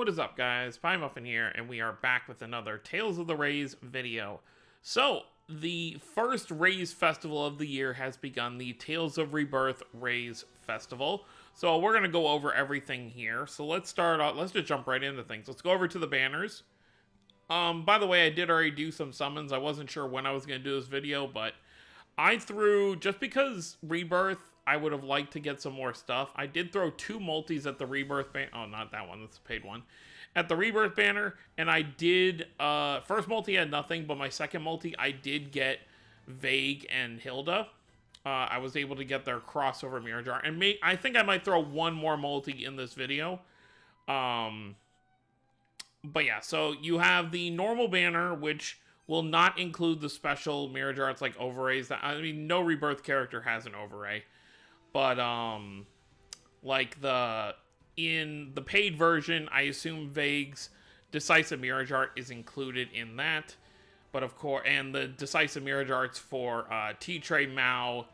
What is up, guys? Pie Muffin here, and we are back with another Tales of the Rays video. So, the first Rays Festival of the year has begun, the Tales of Rebirth Rays Festival. So, we're going to go over everything here. So, let's start out, let's just jump right into things. Let's go over to the banners. By the way, I did already do some summons. I wasn't sure when I was going to do this video, but I threw, just because Rebirth, I would have liked to get some more stuff. I did throw 2 multis at the Rebirth banner. Oh, not that one. That's a paid one. At the Rebirth banner. And I did, first multi had nothing, but my second multi, I did get Vague and Hilda. I was able to get their crossover mirror jar. And I think I might throw one more multi in this video. But yeah, so you have the normal banner, which will not include the special mirror jar. It's like overrays. I mean, no Rebirth character has an overray. But, like in the paid version, I assume Vague's Decisive Mirror Art is included in that. But of course, and the Decisive Mirror Arts for T-Tray, Mao,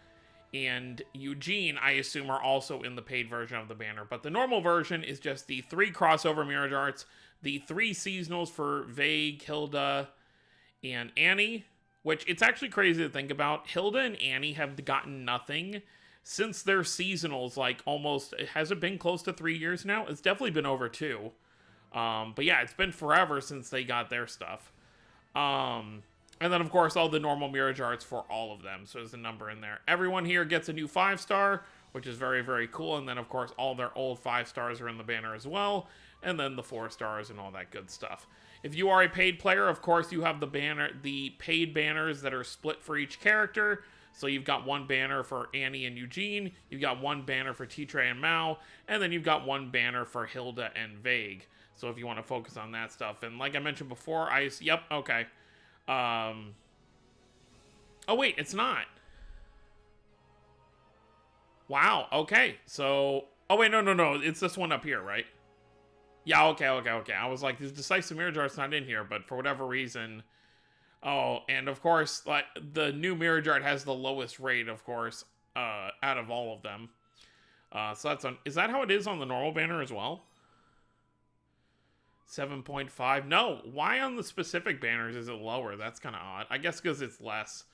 and Eugene, I assume are also in the paid version of the banner. But the normal version is just the 3 crossover Mirror Arts, the 3 seasonals for Vague, Hilda, and Annie. Which, it's actually crazy to think about. Hilda and Annie have gotten nothing since their seasonals, like almost, has it been close to 3 years now? It's definitely been over 2. But yeah, it's been forever since they got their stuff. And then, of course, all the normal mirror charts for all of them. So there's a number in there. Everyone here gets a new 5-star, which is very, very cool. And then, of course, all their old 5-stars are in the banner as well. And then the 4-stars and all that good stuff. If you are a paid player, of course, you have the paid banners that are split for each character. So you've got one banner for Annie and Eugene, you've got one banner for T-Tray and Mao, and then you've got one banner for Hilda and Vague. So if you want to focus on that stuff. And like I mentioned before, yep, okay. Oh wait, it's not. Wow, okay. So, oh wait, no, it's this one up here, right? Yeah, okay. I was like, this Decisive Mirror Jar's not in here, but for whatever reason... Oh, and of course, like the new Mirror Jar has the lowest rate, of course, out of all of them. So that's is that how it is on the normal banner as well? 7.5. No, why on the specific banners is it lower? That's kind of odd. I guess because it's less.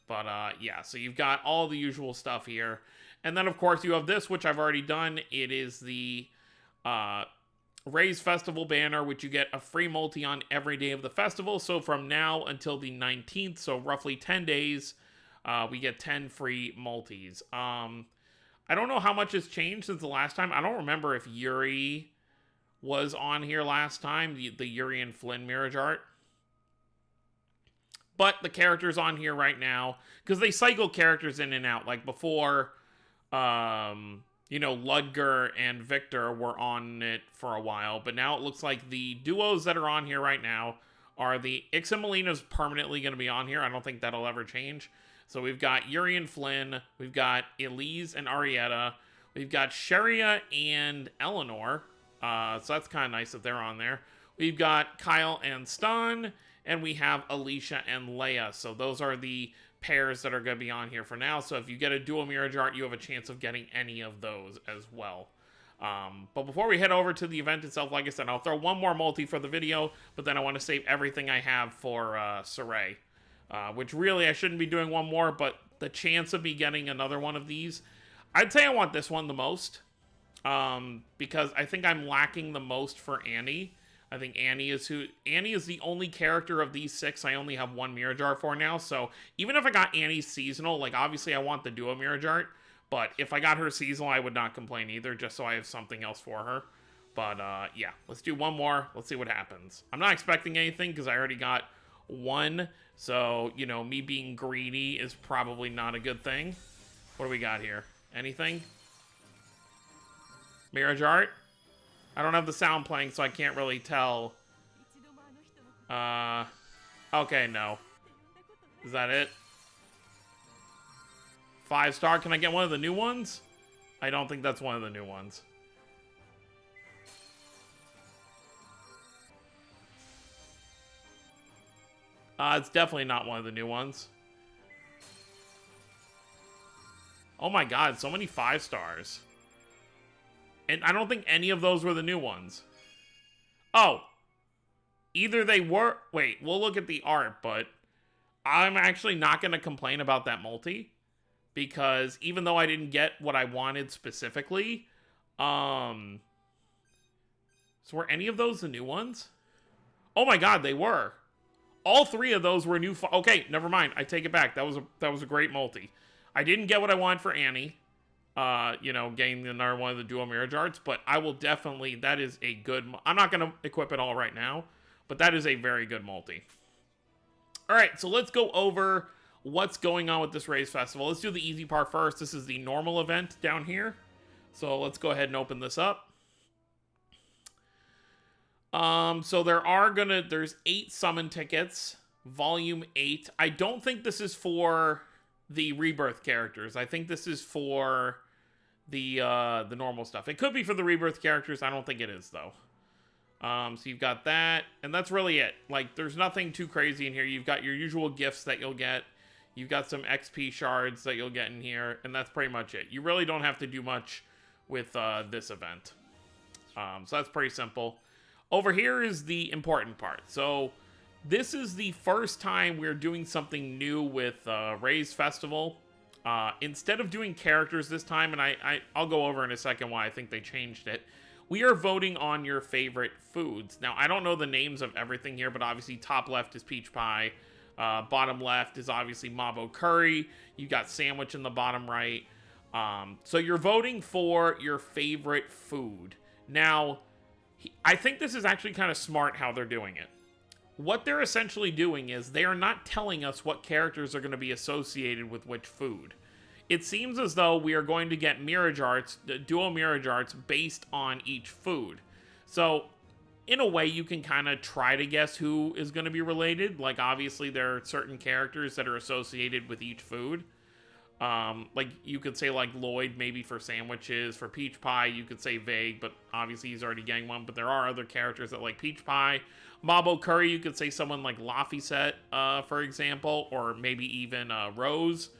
But yeah, so you've got all the usual stuff here, and then of course you have this, which I've already done. It is the Rays Festival banner, which you get a free multi on every day of the festival. So from now until the 19th, so roughly 10 days, we get 10 free multis. I don't know how much has changed since the last time. I don't remember if Yuri was on here last time, the Yuri and Flynn mirror art. But the character's on here right now, because they cycle characters in and out. Like before, you know, Ludger and Victor were on it for a while, but now it looks like the duos that are on here right now are the Ix and Melina's permanently going to be on here. I don't think that'll ever change. So we've got Yuri and Flynn, we've got Elise and Arietta, we've got Sheria and Eleanor, so that's kind of nice that they're on there. We've got Kyle and Stan, and we have Alicia and Leia, so those are the pairs that are going to be on here for now. So if you get a dual mirror jar, you have a chance of getting any of those as well. But before we head over to the event itself, like I said, I'll throw one more multi for the video, but then I want to save everything I have for Saray, which really I shouldn't be doing one more, but the chance of me getting another one of these, I'd say I want this one the most, because I think I'm lacking the most for Annie. I think Annie is the only character of these 6 I only have one mirror jar for now. So even if I got Annie's seasonal, like obviously I want the duo mirror jar, but if I got her seasonal, I would not complain either, just so I have something else for her. But yeah, let's do one more. Let's see what happens. I'm not expecting anything because I already got one. So, you know, me being greedy is probably not a good thing. What do we got here? Anything? Mirror jar? I don't have the sound playing, so I can't really tell. Okay, no. Is that it? 5-star. Can I get one of the new ones? I don't think that's one of the new ones. It's definitely not one of the new ones. Oh my god, so many 5-stars. And I don't think any of those were the new ones. Oh, either they were... Wait, we'll look at the art, but I'm actually not going to complain about that multi. Because even though I didn't get what I wanted specifically... So were any of those the new ones? Oh my god, they were. All three of those were new... Okay, never mind. I take it back. That was a great multi. I didn't get what I wanted for Annie. You know, getting another one of the dual Mirage Arts, but I will definitely... That is a good... I'm not going to equip it all right now, but that is a very good multi. Alright, so let's go over what's going on with this Raise Festival. Let's do the easy part first. This is the normal event down here. So let's go ahead and open this up. So there's 8 summon tickets, volume 8. I don't think this is for the Rebirth characters. I think this is for the normal stuff. It could be for the Rebirth characters. I don't think it is though. So you've got that, and that's really it. Like, there's nothing too crazy in here. You've got your usual gifts that you'll get. You've got some XP shards that you'll get in here, and that's pretty much it. You really don't have to do much with this event. So that's pretty simple. Over here is the important part. So this is the first time we're doing something new with Raise Festival. Instead of doing characters this time, and I'll go over in a second why I think they changed it, we are voting on your favorite foods. Now, I don't know the names of everything here, but obviously top left is peach pie. Bottom left is obviously mabo curry. You got sandwich in the bottom right. So you're voting for your favorite food. Now, I think this is actually kind of smart how they're doing it. What they're essentially doing is they are not telling us what characters are going to be associated with which food. It seems as though we are going to get Mirage Arts, dual Mirage Arts, based on each food. So, in a way, you can kind of try to guess who is going to be related. Like, obviously, there are certain characters that are associated with each food. Like, you could say, like, Lloyd, maybe for sandwiches. For peach pie, you could say Vague, but obviously he's already getting one. But there are other characters that like peach pie. Mabo curry, you could say someone like Laphicet, for example, or maybe even Rose.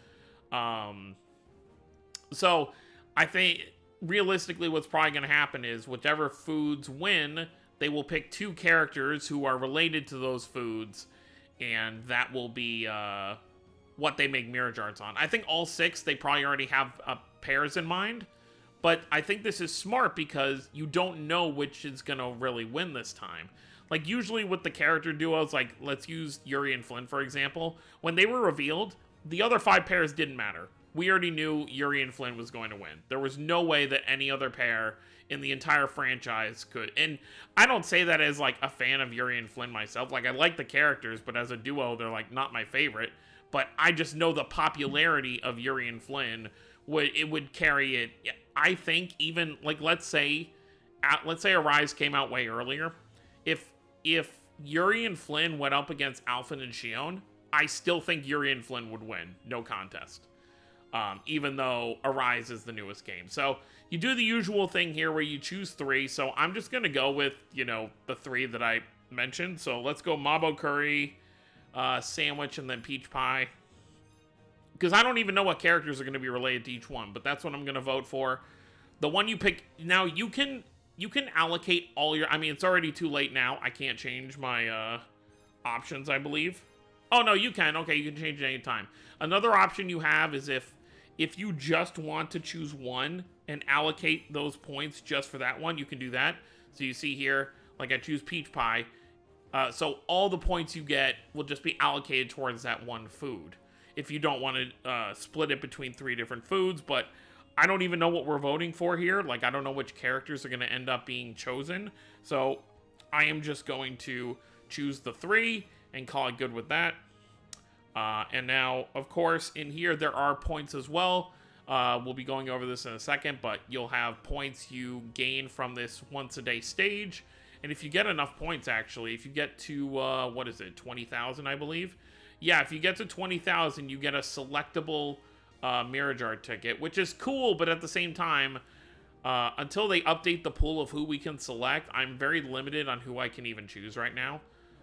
So, I think, realistically, what's probably going to happen is whichever foods win, they will pick 2 characters who are related to those foods, and that will be, what they make Mirage Arts on. I think all 6, they probably already have pairs in mind, but I think this is smart because you don't know which is going to really win this time. Like, usually with the character duos, like, let's use Yuri and Flynn, for example, when they were revealed, the other 5 pairs didn't matter. We already knew Yuri and Flynn was going to win. There was no way that any other pair in the entire franchise could. And I don't say that as, like, a fan of Yuri and Flynn myself. Like, I like the characters, but as a duo, they're, like, not my favorite. But I just know the popularity of Yuri and Flynn would carry it. I think even, like, let's say Arise came out way earlier. If Yuri and Flynn went up against Alphen and Shion, I still think Yuri and Flynn would win. No contest. Even though Arise is the newest game. So you do the usual thing here where you choose 3. So I'm just going to go with, you know, the 3 that I mentioned. So let's go Mabo Curry, Sandwich, and then Peach Pie. Because I don't even know what characters are going to be related to each one. But that's what I'm going to vote for. The one you pick... Now, you can allocate all your... I mean, it's already too late now. I can't change my options, I believe. Oh, no, you can. Okay, you can change it anytime. Another option you have is if you just want to choose one and allocate those points just for that one, you can do that. So you see here, like I choose Peach Pie. So all the points you get will just be allocated towards that one food. If you don't want to split it between 3 different foods, but I don't even know what we're voting for here. Like, I don't know which characters are going to end up being chosen. So I am just going to choose the 3 and call it good with that. And now, of course, in here, there are points as well. We'll be going over this in a second, but you'll have points you gain from this once-a-day stage. And if you get enough points, actually, if you get to, what is it, 20,000, I believe? Yeah, if you get to 20,000, you get a selectable Mirage Art ticket, which is cool, but at the same time, until they update the pool of who we can select, I'm very limited on who I can even choose right now.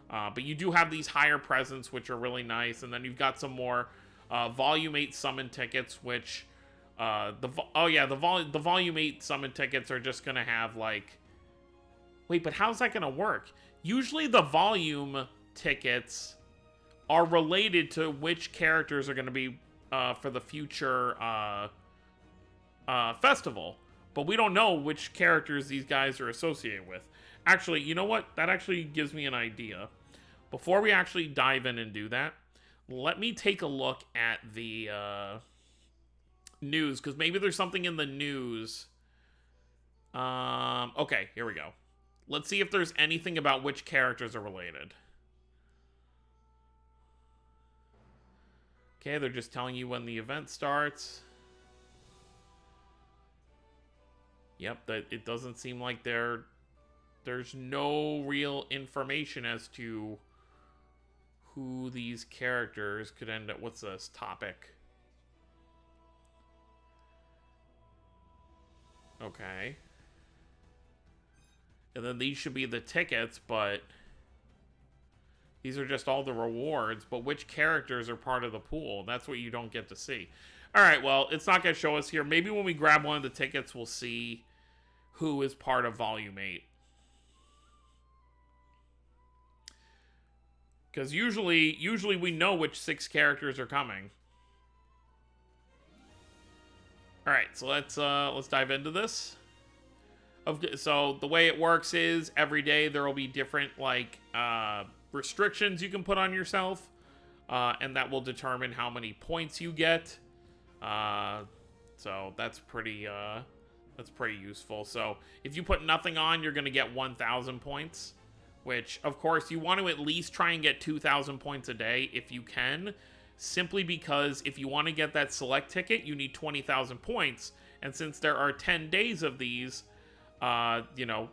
But you do have these higher presents, which are really nice. And then you've got some more Volume 8 summon tickets, which... the Volume 8 summon tickets are just going to have, like... Wait, but how's that gonna work? Usually the volume tickets are related to which characters are gonna be for the future festival. But we don't know which characters these guys are associated with. Actually, you know what? That actually gives me an idea. Before we actually dive in and do that, let me take a look at the news, because maybe there's something in the news. Okay, here we go. Let's see if there's anything about which characters are related. Okay, they're just telling you when the event starts. Yep, it doesn't seem like there's no real information as to who these characters could end up. What's this topic? Okay. And then these should be the tickets, but these are just all the rewards. But which characters are part of the pool? That's what you don't get to see. All right, well, it's not going to show us here. Maybe when we grab one of the tickets, we'll see who is part of Volume 8. Because usually we know which 6 characters are coming. All right, so let's dive into this. So the way it works is every day there will be different like restrictions you can put on yourself, and that will determine how many points you get. So that's pretty useful. So if you put nothing on, you're going to get 1,000 points, which of course you want to at least try and get 2,000 points a day if you can, simply because if you want to get that select ticket, you need 20,000 points. And since there are 10 days of these, you know,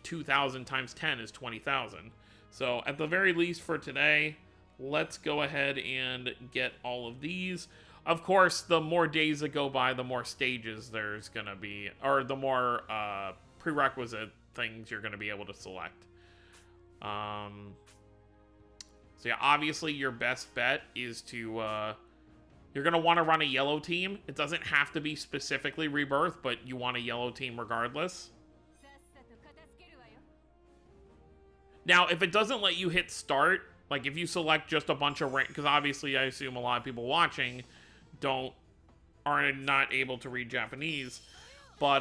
2,000 times 10 is 20,000. So at the very least for today, let's go ahead and get all of these. Of course, the more days that go by, the more stages there's going to be, or the more prerequisite things you're going to be able to select. So yeah, obviously your best bet is to, you're going to want to run a yellow team. It doesn't have to be specifically Rebirth, but you want a yellow team regardless. Now, if it doesn't let you hit start, like if you select just a bunch of rank, because obviously I assume a lot of people watching are not able to read Japanese, but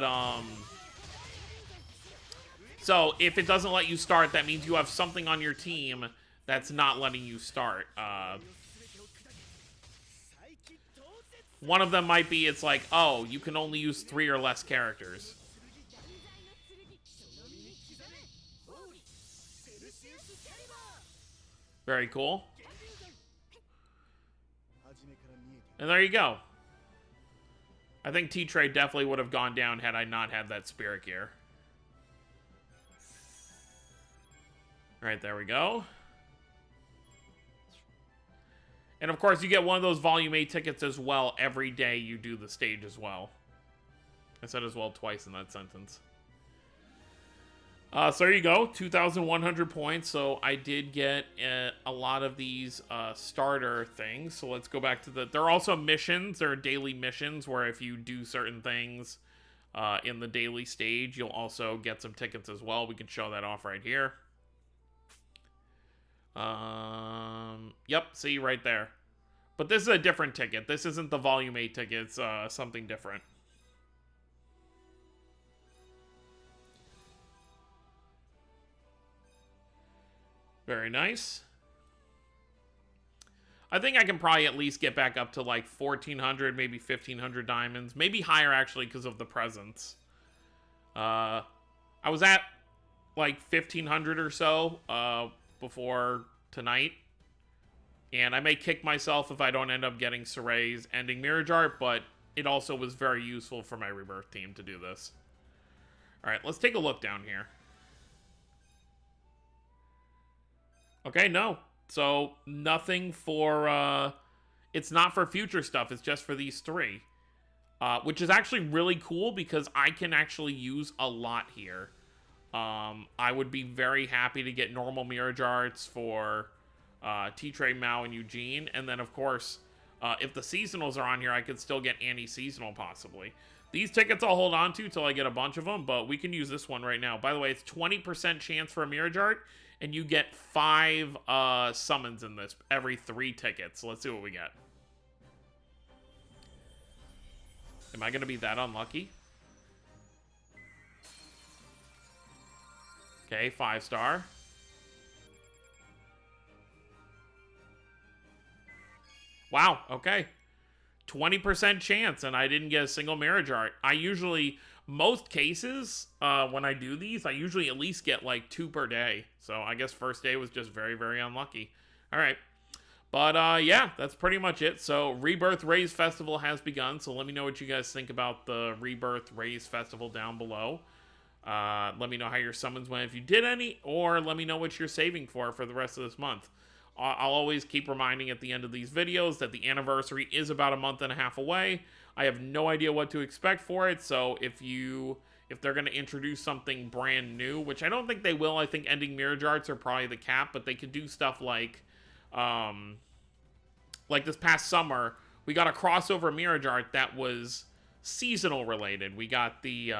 so if it doesn't let you start, that means you have something on your team that's not letting you start. One of them might be, it's like, oh, you can only use 3 or less characters. Very cool. And there you go. I think T-Trade definitely would have gone down had I not had that Spirit Gear. Alright, there we go. And of course, you get one of those Volume 8 tickets as well every day you do the stage as well. I said as well twice in that sentence. So there you go, 2,100 points. So I did get a lot of these starter things. So let's go back to there are also missions. There are daily missions where if you do certain things in the daily stage, you'll also get some tickets as well. We can show that off right here. Yep, see right there. But this is a different ticket. This isn't the Volume 8 ticket. It's something different. Very nice. I think I can probably at least get back up to like 1,400, maybe 1,500 diamonds. Maybe higher, actually, because of the presents. I was at like 1,500 or so before tonight. And I may kick myself if I don't end up getting Soray's ending mirror jar, but it also was very useful for my Rebirth team to do this. Alright, let's take a look down here. Okay, no. So, nothing for, it's not for future stuff, it's just for these 3. Which is actually really cool because I can actually use a lot here. I would be very happy to get normal mirror jars for T-Tray, Mao, and Eugene. And then, of course, if the seasonals are on here, I could still get anti-seasonal, possibly. These tickets I'll hold on to till I get a bunch of them, but we can use this one right now. By the way, it's 20% chance for a Mirror Art, and you get 5 summons in this every 3 tickets. So let's see what we get. Am I going to be that unlucky? Okay, 5-star. Wow, okay. 20% chance, and I didn't get a single Mirror Art. I usually, most cases, when I do these, I usually at least get like 2 per day. So I guess first day was just very, very unlucky. All right. But yeah, that's pretty much it. So Rebirth Raise Festival has begun. So let me know what you guys think about the Rebirth Raise Festival down below. Let me know how your summons went if you did any, or let me know what you're saving for the rest of this month. I'll always keep reminding at the end of these videos that the anniversary is about a month and a half away. I have no idea what to expect for it, so if they're going to introduce something brand new, which I don't think they will, I think ending Mirror Arts are probably the cap, but they could do stuff like this past summer, we got a crossover Mirror Art that was seasonal related. We got the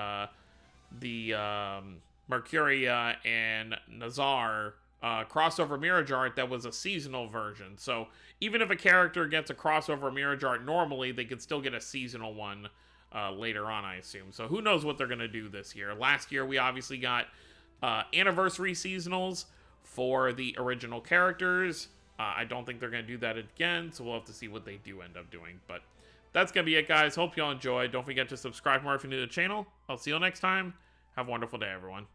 Mercuria and Nazar crossover Mirror Art that was a seasonal version. So even if a character gets a crossover Mirror Art normally, they could still get a seasonal one later on, I assume. So who knows what they're going to do this year. Last year, we obviously got anniversary seasonals for the original characters. I don't think they're going to do that again, so we'll have to see what they do end up doing. But that's going to be it, guys. Hope you all enjoyed. Don't forget to subscribe more if you're new to the channel. I'll see you all next time. Have a wonderful day, everyone.